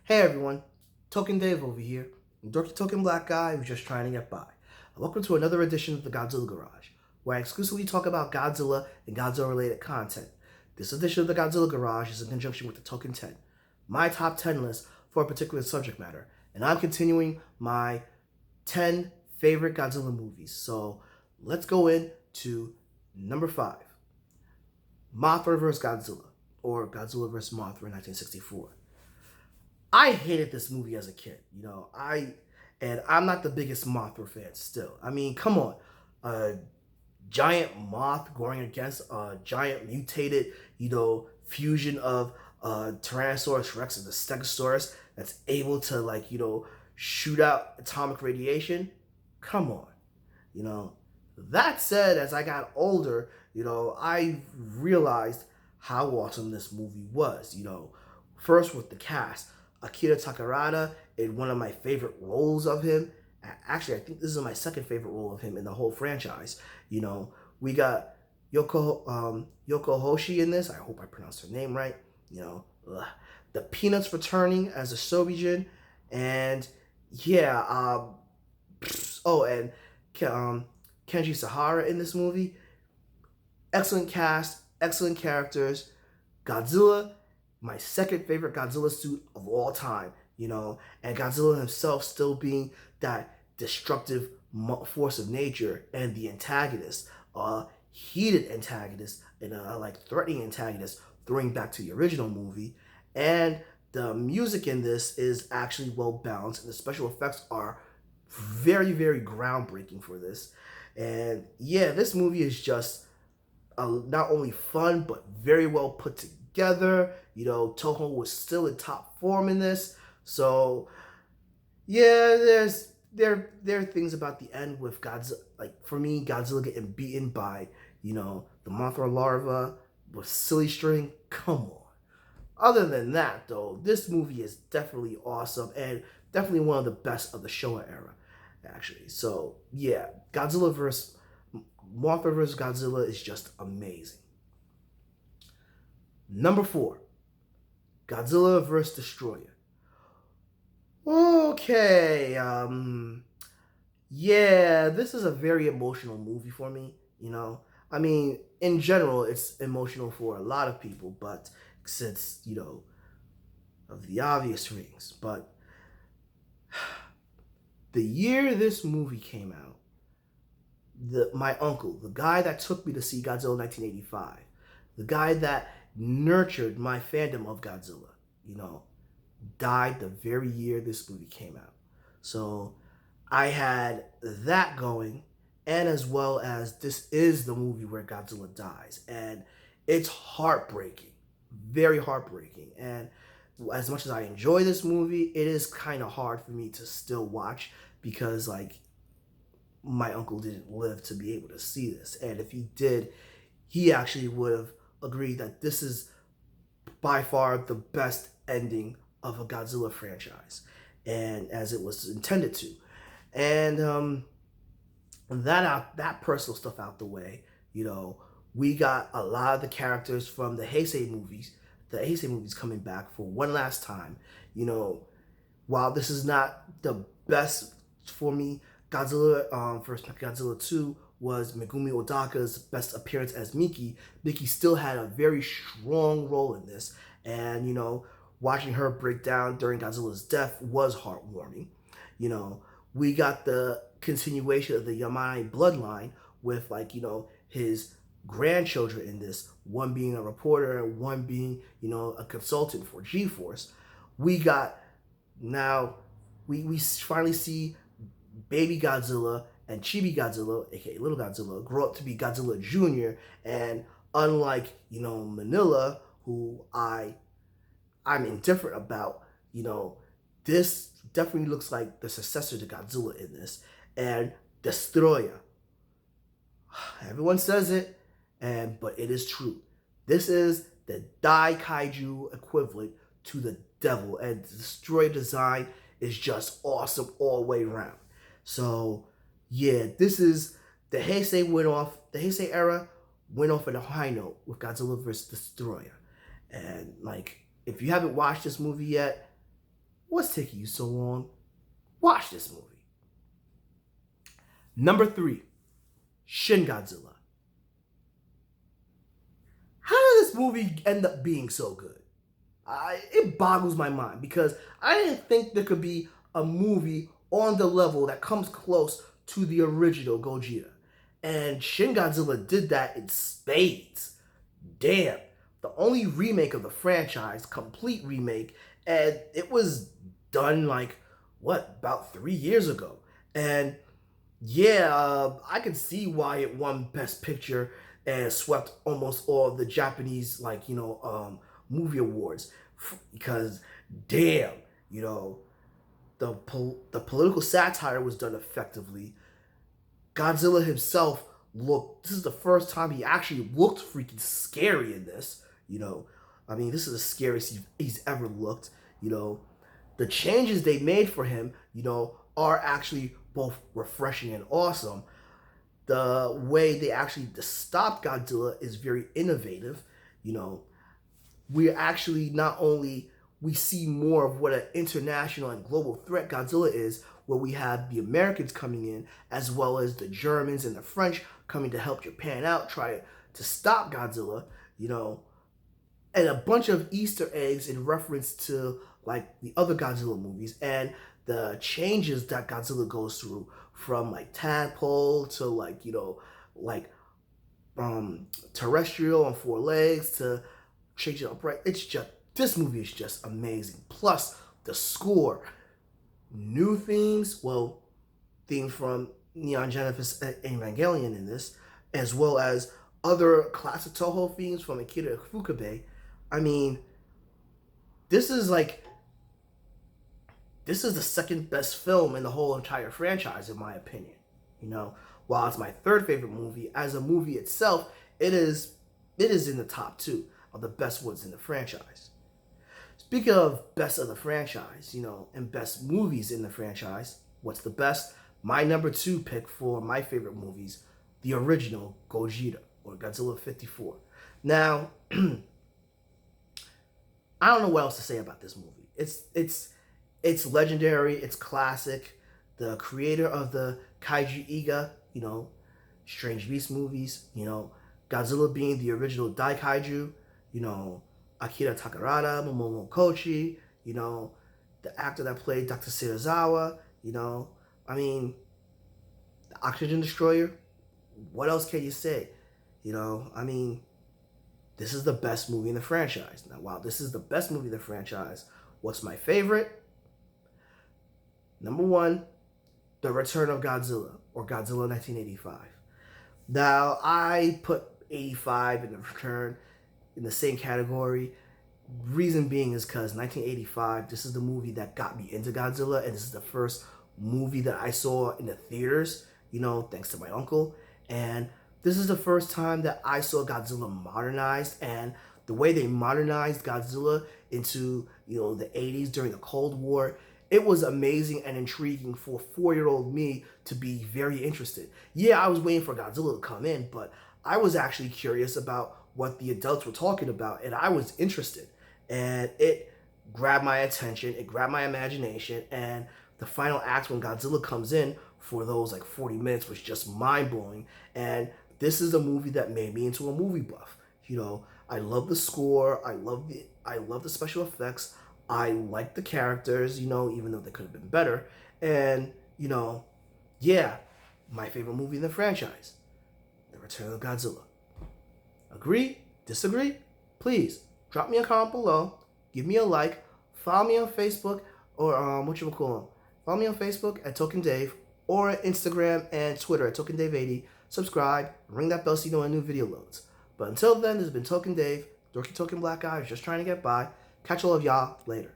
Hey everyone, Token Dave over here, dorky token black guy who's just trying to get by. Welcome to another edition of the Godzilla Garage, where I exclusively talk about Godzilla and Godzilla related content. This edition of the Godzilla Garage is in conjunction with the Token 10, my top 10 list for a particular subject matter, and I'm continuing my 10 favorite Godzilla movies. So let's go into number 5, Mothra vs. Godzilla, or Godzilla vs. Mothra in 1964. I hated this movie as a kid. I'm not the biggest Mothra fan still. I mean, come on. A giant moth going against a giant mutated, fusion of Tyrannosaurus Rex and the Stegosaurus that's able to, shoot out atomic radiation. Come on. You know, that said, as I got older, I realized how awesome this movie was. First with the cast. Akira Takarada in one of my favorite roles of him. Actually, I think this is my second favorite role of him in the whole franchise. We got Yoko Hoshi in this. I hope I pronounced her name right. The Peanuts returning as a Sobijin, and yeah. And Kenji Sahara in this movie. Excellent cast, excellent characters. Godzilla, my second favorite Godzilla suit of all time, and Godzilla himself still being that destructive force of nature and the antagonist, heated antagonist and threatening antagonist, throwing back to the original movie. And the music in this is actually well balanced, and the special effects are very, very groundbreaking for this. And yeah, this movie is just not only fun but very well put together. Toho was still in top form in this. So yeah, there are things about the end with Godzilla. Like for me, Godzilla getting beaten by the Mothra larva with silly string. Come on. Other than that, though, this movie is definitely awesome and definitely one of the best of the Showa era, actually. So yeah, Mothra vs. Godzilla is just amazing. Number 4, Godzilla vs. Destroyer. Okay, yeah, this is a very emotional movie for me, I mean, in general, it's emotional for a lot of people, but since, of the obvious reasons. But the year this movie came out, my uncle, the guy that took me to see Godzilla 1985, the guy that nurtured my fandom of Godzilla, died the very year this movie came out. So I had that going, and as well as this is the movie where Godzilla dies. And it's heartbreaking, very heartbreaking. And as much as I enjoy this movie, it is kind of hard for me to still watch because, my uncle didn't live to be able to see this. And if he did, he actually would have agreed that this is by far the best ending of a Godzilla franchise, and as it was intended to. And that personal stuff out the way, we got a lot of the characters from the Heisei movies coming back for one last time. While this is not the best for me, Godzilla, first Godzilla 2 was Megumi Odaka's best appearance as Miki. Miki still had a very strong role in this, and watching her break down during Godzilla's death was heartwarming. We got the continuation of the Yamane bloodline with his grandchildren in this, one being a reporter and one being a consultant for G-Force. We got now we finally see baby Godzilla and Chibi Godzilla, aka Little Godzilla, grow up to be Godzilla Jr. And unlike Manila, who I'm indifferent about, this definitely looks like the successor to Godzilla in this. And Destroyer. Everyone says it, but it is true. This is the Dai Kaiju equivalent to the devil, and the Destroyer design is just awesome all the way around. So yeah, this is the Heisei era went off on a high note with Godzilla vs. Destroyer. And if you haven't watched this movie yet, What's taking you so long? Watch this movie. Number 3, Shin Godzilla. How did this movie end up being so good? It boggles my mind because I didn't think there could be a movie on the level that comes close to the original Gojira. And Shin Godzilla did that in spades. Damn. The only remake of the franchise, complete remake, and it was done like, what, about 3 years ago. And yeah, I can see why it won Best Picture and swept almost all the Japanese, like, movie awards. Because, damn, the political satire was done effectively. Godzilla himself this is the first time he actually looked freaking scary in this. This is the scariest he's ever looked. The changes they made for him, are actually both refreshing and awesome. The way they actually stopped Godzilla is very innovative. We actually we see more of what an international and global threat Godzilla is, where we have the Americans coming in, as well as the Germans and the French coming to help Japan out, try to stop Godzilla, and a bunch of Easter eggs in reference to like the other Godzilla movies and the changes that Godzilla goes through, from like tadpole to terrestrial on 4 legs to changing upright. This movie is just amazing. Plus the score, new themes, themes from Neon Genesis Evangelion in this, as well as other classic Toho themes from Akira Ifukube. This is the second best film in the whole entire franchise, in my opinion. While it's my third favorite movie, as a movie itself, it is in the top 2 of the best ones in the franchise. Speaking of best of the franchise, and best movies in the franchise, what's the best? My number 2 pick for my favorite movies, the original Gojira, or Godzilla 54. Now, I don't know what else to say about this movie. It's legendary, it's classic. The creator of the Kaiju Iga, Strange Beast movies, Godzilla being the original Daikaiju, Akira Takarada, Momono Kochi, the actor that played Dr. Serizawa, the Oxygen Destroyer. What else can you say? This is the best movie in the franchise. Now, while this is the best movie in the franchise, what's my favorite? Number 1, The Return of Godzilla, or Godzilla 1985. Now, I put 85 and The Return in the same category. Reason being is because 1985, this is the movie that got me into Godzilla, and this is the first movie that I saw in the theaters, thanks to my uncle. And this is the first time that I saw Godzilla modernized, and the way they modernized Godzilla into, the 80s during the Cold War, it was amazing and intriguing for 4-year-old me to be very interested. Yeah, I was waiting for Godzilla to come in, but I was actually curious about what the adults were talking about, and I was interested. And it grabbed my attention, it grabbed my imagination, and the final act when Godzilla comes in for those 40 minutes was just mind-blowing. And this is a movie that made me into a movie buff. I love the score, I love the special effects, I like the characters, even though they could have been better. And, yeah, my favorite movie in the franchise, The Return of Godzilla. Agree? Disagree? Please, drop me a comment below, give me a like, follow me on Facebook, or follow me on Facebook at Token Dave, or Instagram and Twitter at Token Dave 80. Subscribe, ring that bell so you know when a new video loads. But until then, this has been Token Dave, Dorky Token Black Guy, just trying to get by. Catch all of y'all later.